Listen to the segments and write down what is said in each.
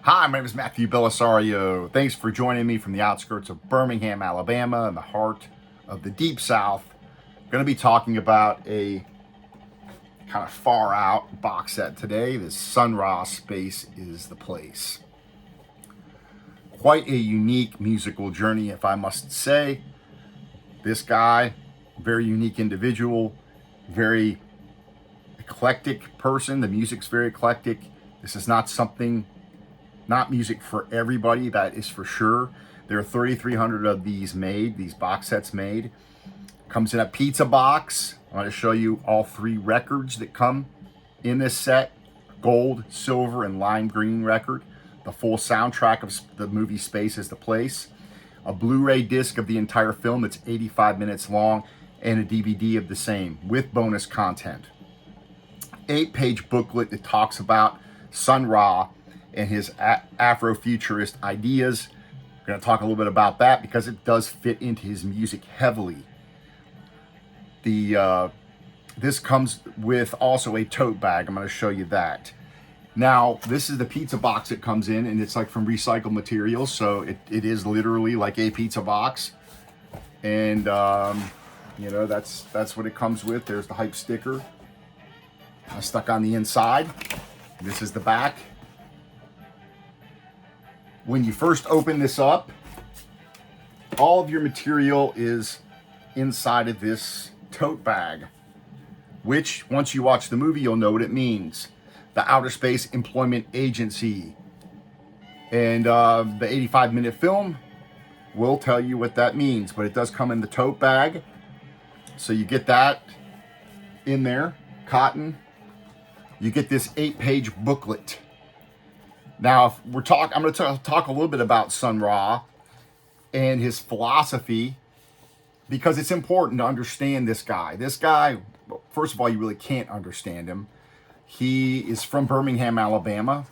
Hi, my name is Matthew Bellisario. Thanks for joining me from the outskirts of Birmingham, Alabama, in the heart of the Deep South. I'm going to be talking about a kind of far out box set today. This Sun Ra Space is the Place. Quite a unique musical journey, if I must say. This guy, very unique individual, very eclectic person. The music's very eclectic. This is not music for everybody, that is for sure. There are 3,300 of these made, these box sets made. Comes in a pizza box. I'm going to show you all 3 records that come in this set. Gold, silver, and lime green record. The full soundtrack of the movie Space is the Place. A Blu-ray disc of the entire film that's 85 minutes long, and a DVD of the same with bonus content. 8-page booklet that talks about Sun Ra and his Afrofuturist ideas. We're going to talk a little bit about that because it does fit into his music heavily. This comes with also a tote bag. I'm going to show you that. Now, this is the pizza box that comes in, and it's like from recycled materials, so it is literally like a pizza box. And that's what it comes with. There's the hype sticker stuck on the inside. This is the back. When you first open this up, all of your material is inside of this tote bag, which once you watch the movie, you'll know what it means. The Outer Space Employment Agency. And the 85-minute film will tell you what that means, but it does come in the tote bag. So you get that in there, cotton. You get this 8-page booklet. Now, if I'm going to talk a little bit about Sun Ra and his philosophy, because it's important to understand this guy. This guy, first of all, you really can't understand him. He is from Birmingham, Alabama.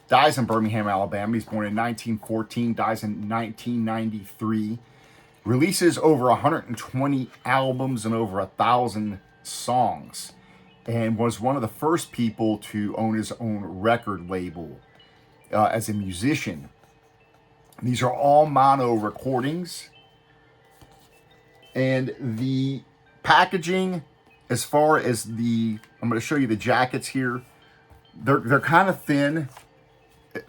Dies in Birmingham, Alabama. He's born in 1914, dies in 1993. Releases over 120 albums and over 1,000 songs. And was one of the first people to own his own record label. As a musician. These are all mono recordings. And the packaging, as far as I'm going to show you the jackets here. They're kind of thin.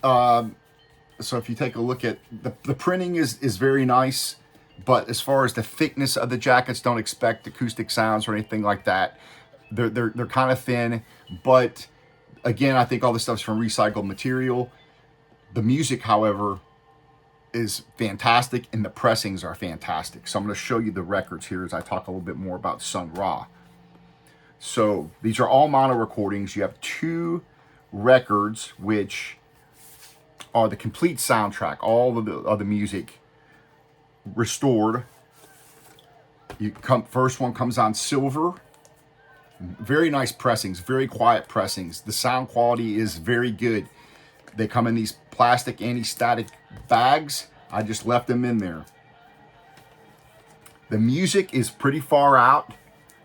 So if you take a look at the printing is very nice. But as far as the thickness of the jackets, don't expect acoustic sounds or anything like that. They're kind of thin. But again, I think all this stuff's from recycled material. The music, however, is fantastic, and the pressings are fantastic. So I'm going to show you the records here as I talk a little bit more about Sun Ra. So these are all mono recordings. You have 2 records, which are the complete soundtrack, all of the music restored. First one comes on silver. Very nice pressings, very quiet pressings. The sound quality is very good. They come in these plastic anti-static bags. I just left them in there. The music is pretty far out.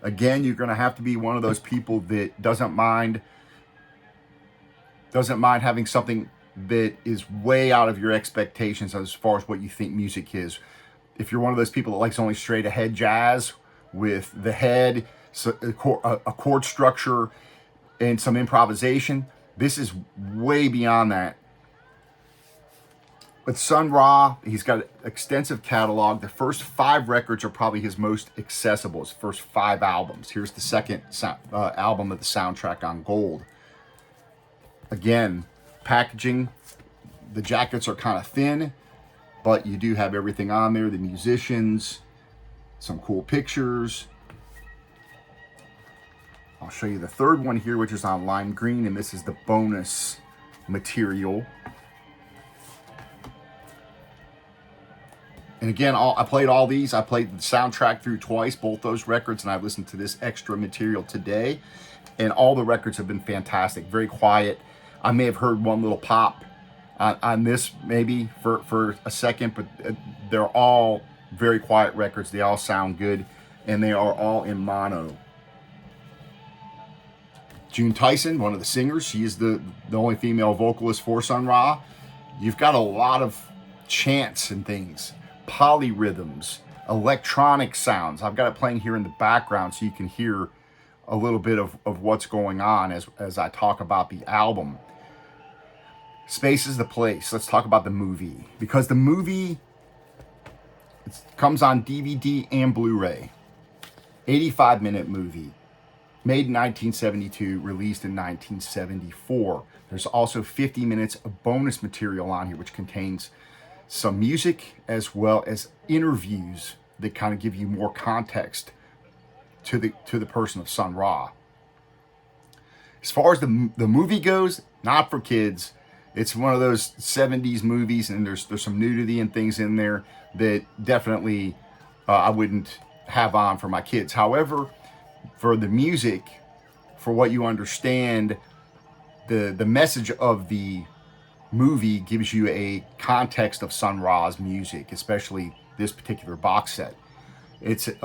Again, you're going to have to be one of those people that doesn't mind having something that is way out of your expectations as far as what you think music is. If you're one of those people that likes only straight ahead jazz with the head, a chord structure, and some improvisation, this is way beyond that. With Sun Ra, he's got an extensive catalog. The first 5 records are probably his most accessible, his first 5 albums. Here's the second album of the soundtrack on gold. Again, packaging, the jackets are kind of thin, but you do have everything on there. The musicians, some cool pictures. I'll show you the third one here, which is on lime green, and this is the bonus material. And again, I played all these. I played the soundtrack through twice, both those records, and I've listened to this extra material today. And all the records have been fantastic, very quiet. I may have heard one little pop on this maybe for a second, but they're all very quiet records. They all sound good, and they are all in mono. June Tyson, one of the singers, she is the only female vocalist for Sun Ra. You've got a lot of chants and things, polyrhythms, electronic sounds. I've got it playing here in the background so you can hear a little bit of what's going on as I talk about the album. Space is the place. Let's talk about the movie, because the movie comes on DVD and Blu-ray. 85-minute movie, made in 1972, released in 1974. There's also 50 minutes of bonus material on here, which contains some music as well as interviews that kind of give you more context to the person of Sun Ra. As far as the movie goes, not for kids. It's one of those 70s movies, and there's some nudity and things in there that definitely I wouldn't have on for my kids. However, for the music, for what you understand, the message of the movie gives you a context of Sun Ra's music, especially this particular box set. It's an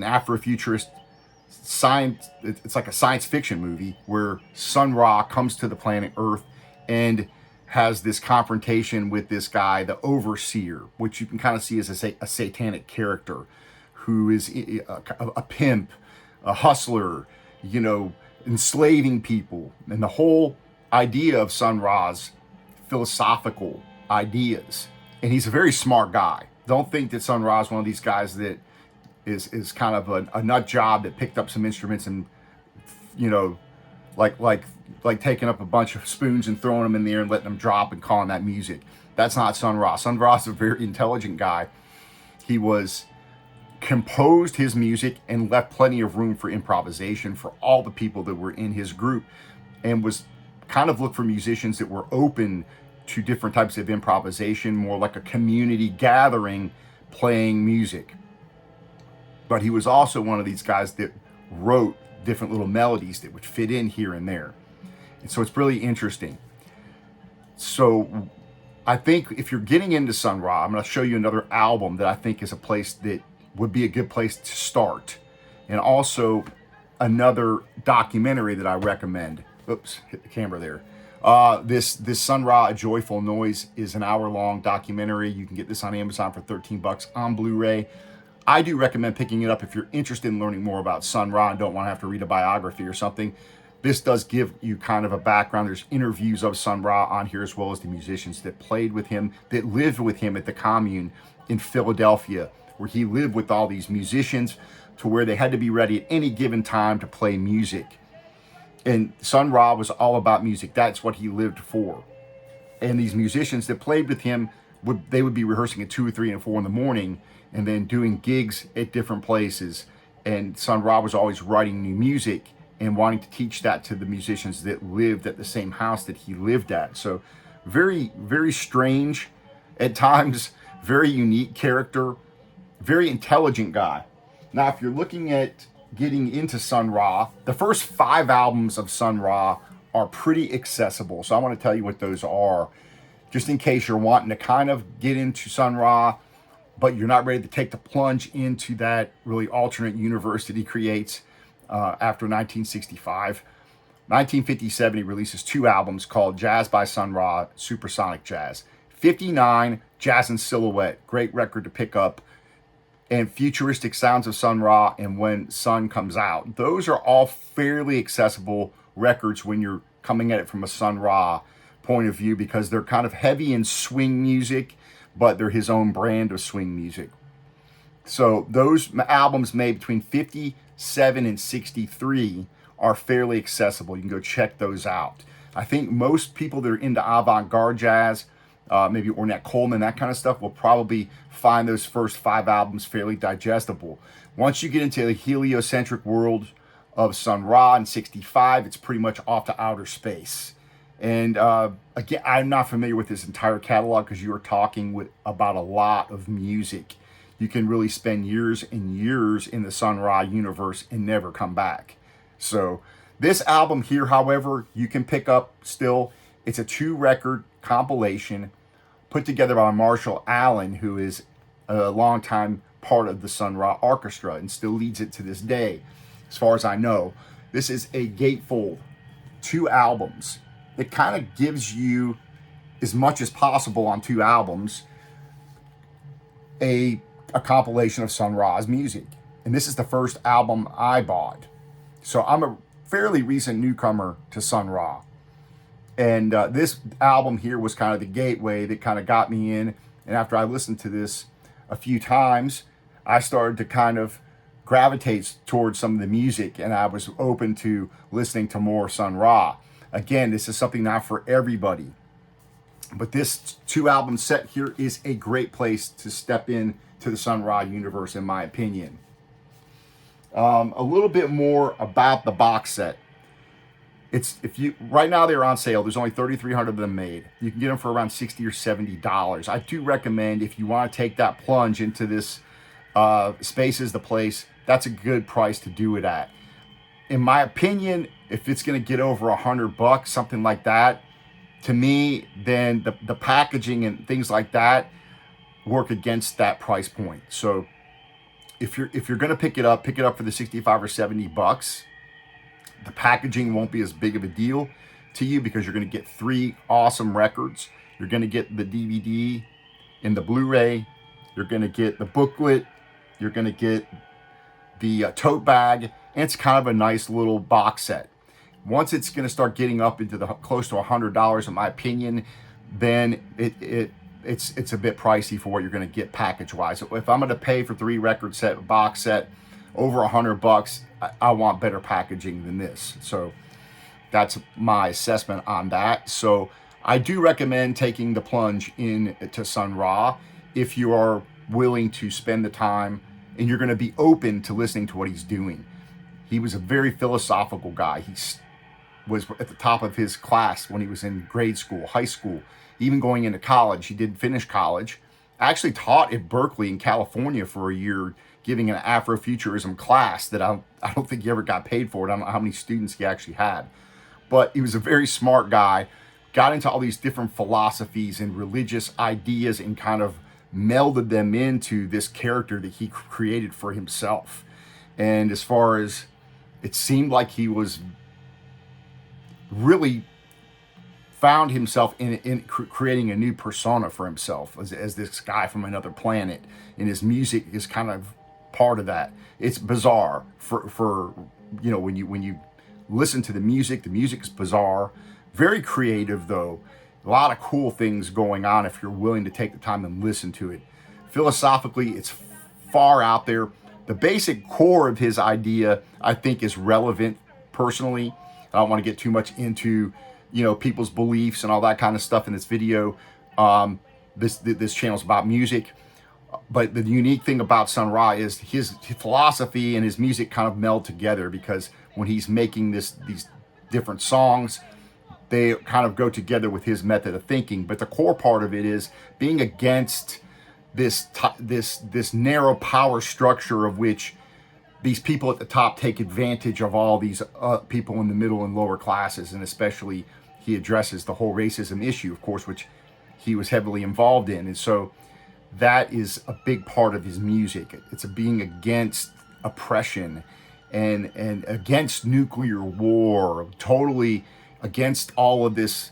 Afrofuturist science. It's like a science fiction movie where Sun Ra comes to the planet Earth and has this confrontation with this guy, the Overseer, which you can kind of see as a satanic character who is a pimp, a hustler, enslaving people. And the whole idea of Sun Ra's philosophical ideas. And he's a very smart guy. Don't think that Sun Ra is one of these guys that is kind of a nut job that picked up some instruments and, like taking up a bunch of spoons and throwing them in the air and letting them drop and calling that music. That's not Sun Ra. Sun Ra's a very intelligent guy. He composed his music and left plenty of room for improvisation for all the people that were in his group, and was kind of looked for musicians that were open to different types of improvisation, more like a community gathering playing music. But he was also one of these guys that wrote different little melodies that would fit in here and there. And so it's really interesting. So I think if you're getting into Sun Ra, I'm going to show you another album that I think is a place that would be a good place to start. And also another documentary that I recommend. Oops, hit the camera there. This Sun Ra, A Joyful Noise is an hour-long documentary. You can get this on Amazon for $13 on Blu-ray. I do recommend picking it up if you're interested in learning more about Sun Ra and don't want to have to read a biography or something. This does give you kind of a background. There's interviews of Sun Ra on here, as well as the musicians that played with him, that lived with him at the commune in Philadelphia, where he lived with all these musicians to where they had to be ready at any given time to play music. And Sun Ra was all about music. That's what he lived for. And these musicians that played with him, would be rehearsing at 2 or 3 and 4 in the morning, and then doing gigs at different places. And Sun Ra was always writing new music and wanting to teach that to the musicians that lived at the same house that he lived at. So very, very strange at times, very unique character, very intelligent guy. Now, if you're looking at getting into Sun Ra, the first 5 albums of Sun Ra are pretty accessible. So I want to tell you what those are, just in case you're wanting to kind of get into Sun Ra, but you're not ready to take the plunge into that really alternate universe that he creates after 1965. 1957, he releases 2 albums called Jazz by Sun Ra, Supersonic Jazz. 59, Jazz and Silhouette, great record to pick up, and Futuristic Sounds of Sun Ra and When Sun Comes Out. Those are all fairly accessible records when you're coming at it from a Sun Ra point of view, because they're kind of heavy in swing music, but they're his own brand of swing music. So those albums made between 57 and 63 are fairly accessible. You can go check those out. I think most people that are into avant-garde jazz, maybe Ornette Coleman, that kind of stuff, will probably find those first 5 albums fairly digestible. Once you get into the heliocentric world of Sun Ra in 65, it's pretty much off to outer space. And again, I'm not familiar with this entire catalog, because you are talking about a lot of music. You can really spend years and years in the Sun Ra universe and never come back. So this album here, however, you can pick up still. It's a 2-record compilation put together by Marshall Allen, who is a longtime part of the Sun Ra Orchestra and still leads it to this day, as far as I know. This is a gatefold, 2 albums. It kind of gives you as much as possible on 2 albums, a compilation of Sun Ra's music. And this is the first album I bought. So I'm a fairly recent newcomer to Sun Ra. And this album here was kind of the gateway that kind of got me in. And after I listened to this a few times, I started to kind of gravitate towards some of the music, and I was open to listening to more Sun Ra. Again, this is something not for everybody. But this 2 album set here is a great place to step in to the Sun Ra universe, in my opinion. A little bit more about the box set. Right now they're on sale. There's only 3,300 of them made. You can get them for around $60 or $70. I do recommend, if you want to take that plunge into this Space is the Place, that's a good price to do it at. In my opinion, if it's going to get over $100, something like that, to me, then the packaging and things like that work against that price point. So if you're going to pick it up for the $65 or $70. The packaging won't be as big of a deal to you because you're going to get 3 awesome records. You're going to get the DVD and the Blu-ray. You're going to get the booklet. You're going to get the tote bag. And it's kind of a nice little box set. Once it's going to start getting up into the close to $100, in my opinion, then it's a bit pricey for what you're going to get package-wise. So if I'm going to pay for 3 record set, box set, over $100, I want better packaging than this. So that's my assessment on that. So I do recommend taking the plunge into Sun Ra if you are willing to spend the time and you're going to be open to listening to what he's doing. He was a very philosophical guy. He was at the top of his class when he was in grade school, high school, even going into college. He did finish college. I actually taught at Berkeley in California for a year, giving an Afrofuturism class that I don't think he ever got paid for it. I don't know how many students he actually had. But he was a very smart guy, got into all these different philosophies and religious ideas and kind of melded them into this character that he created for himself. And as far as it seemed like he was really found himself in creating a new persona for himself as this guy from another planet. And his music is kind of part of that. It's bizarre for when you listen to the music is bizarre, very creative though. A lot of cool things going on if you're willing to take the time and listen to it. Philosophically, it's far out there. The basic core of his idea, I think, is relevant personally. I don't want to get too much into people's beliefs and all that kind of stuff in this video. This channel is about music. But the unique thing about Sun Ra is his philosophy and his music kind of meld together, because when he's making these different songs, they kind of go together with his method of thinking. But the core part of it is being against this narrow power structure of which these people at the top take advantage of all these people in the middle and lower classes. And especially he addresses the whole racism issue, of course, which he was heavily involved in. And so that is a big part of his music. It's being against oppression and against nuclear war, totally against all of this.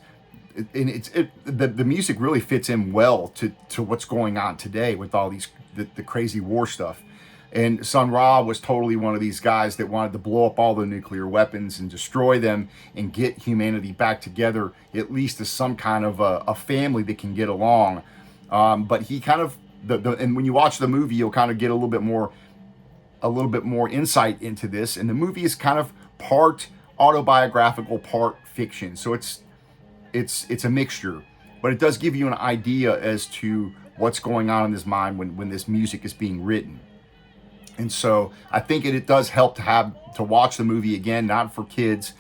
And the music really fits in well to what's going on today with all the crazy war stuff. And Sun Ra was totally one of these guys that wanted to blow up all the nuclear weapons and destroy them and get humanity back together, at least as some kind of a family that can get along. But he kind of and when you watch the movie, you'll kind of get a little bit more insight into this. And the movie is kind of part autobiographical, part fiction. So it's a mixture, but it does give you an idea as to what's going on in his mind when this music is being written. And so I think it does help to watch the movie again, not for kids,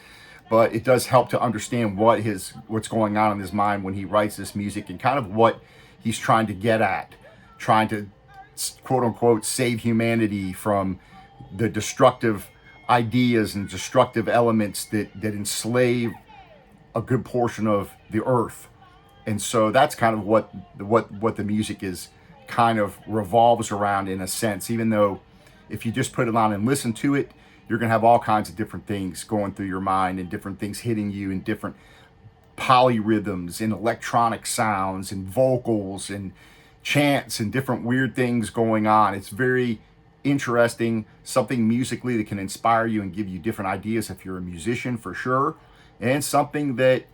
but it does help to understand what's going on in his mind when he writes this music and kind of what he's trying to get at, trying to quote unquote save humanity from the destructive ideas and destructive elements that enslave a good portion of the earth. And so that's kind of what the music is kind of revolves around, in a sense, even though if you just put it on and listen to it, you're going to have all kinds of different things going through your mind and different things hitting you in different polyrhythms and electronic sounds and vocals and chants and different weird things going on. It's very interesting, something musically that can inspire you and give you different ideas if you're a musician, for sure, and something that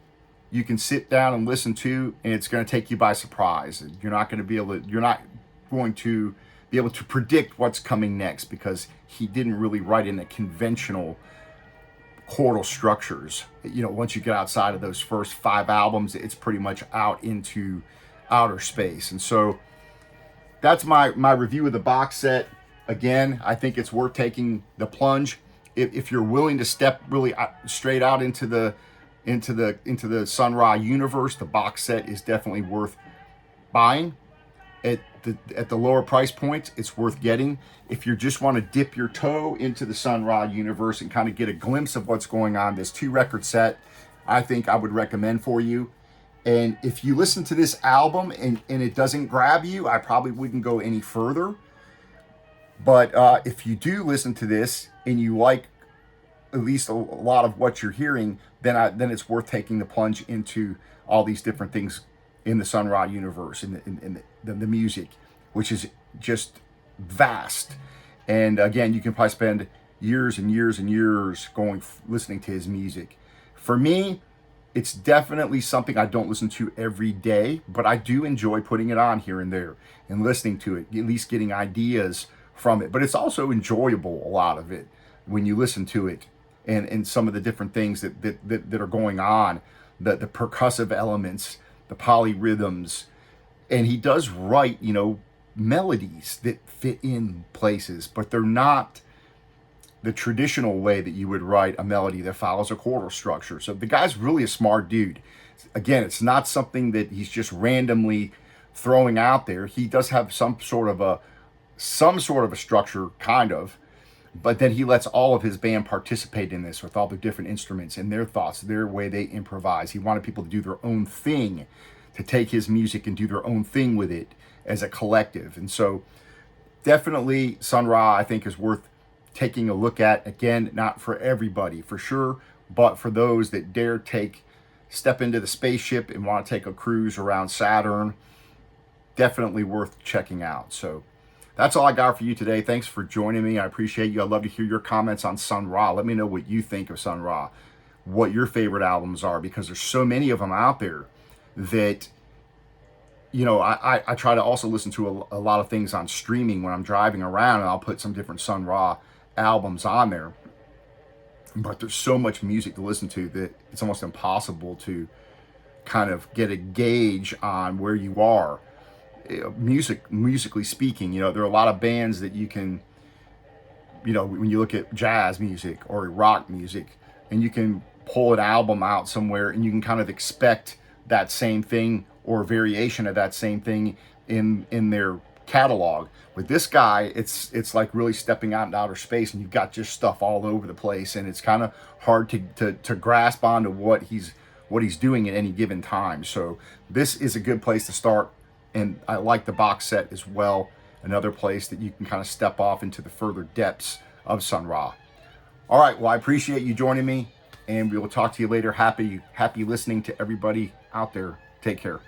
you can sit down and listen to, and it's going to take you by surprise. You're not going to be able to predict what's coming next, because he didn't really write in the conventional chordal structures. Once you get outside of those first 5 albums, it's pretty much out into outer space. And so that's my review of the box set. Again, I think it's worth taking the plunge if you're willing to step really straight out into the Sun Ra universe. The box set is definitely worth buying. At the lower price points, it's worth getting. If you just want to dip your toe into the Sun Ra universe and kind of get a glimpse of what's going on, this 2-record set, I think I would recommend for you. And if you listen to this album and it doesn't grab you, I probably wouldn't go any further. But if you do listen to this and you like at least a lot of what you're hearing, then it's worth taking the plunge into all these different things in the Sun Ra universe, in the music, which is just vast. And again, you can probably spend years and years and years listening to his music. For me, it's definitely something I don't listen to every day, but I do enjoy putting it on here and there and listening to it, at least getting ideas from it. But it's also enjoyable, a lot of it, when you listen to it, and some of the different things that are going on, the percussive elements, the polyrhythms. And he does write, melodies that fit in places, but they're not the traditional way that you would write a melody that follows a chordal structure. So the guy's really a smart dude. Again, it's not something that he's just randomly throwing out there. He does have some sort of a structure, kind of, but then he lets all of his band participate in this with all the different instruments and their thoughts, their way they improvise. He wanted people to do their own thing, to take his music and do their own thing with it as a collective. And so definitely Sun Ra, I think, is worth taking a look at. Again, not for everybody, for sure, but for those that dare step into the spaceship and want to take a cruise around Saturn, definitely worth checking out. So that's all I got for you today. Thanks for joining me. I appreciate you. I'd love to hear your comments on Sun Ra. Let me know what you think of Sun Ra, what your favorite albums are, because there's so many of them out there that, I try to also listen to a lot of things on streaming when I'm driving around, and I'll put some different Sun Ra albums on there. But there's so much music to listen to that it's almost impossible to kind of get a gauge on where you are. Musically speaking, there are a lot of bands that you can, when you look at jazz music or rock music, and you can pull an album out somewhere and you can kind of expect that same thing or variation of that same thing in their catalog. With this guy, it's like really stepping out into outer space, and you've got just stuff all over the place, and it's kind of hard to grasp onto what he's doing at any given time. So this is a good place to start. And I like the box set as well. Another place that you can kind of step off into the further depths of Sun Ra. All right, well, I appreciate you joining me, and we will talk to you later. Happy listening to everybody out there. Take care.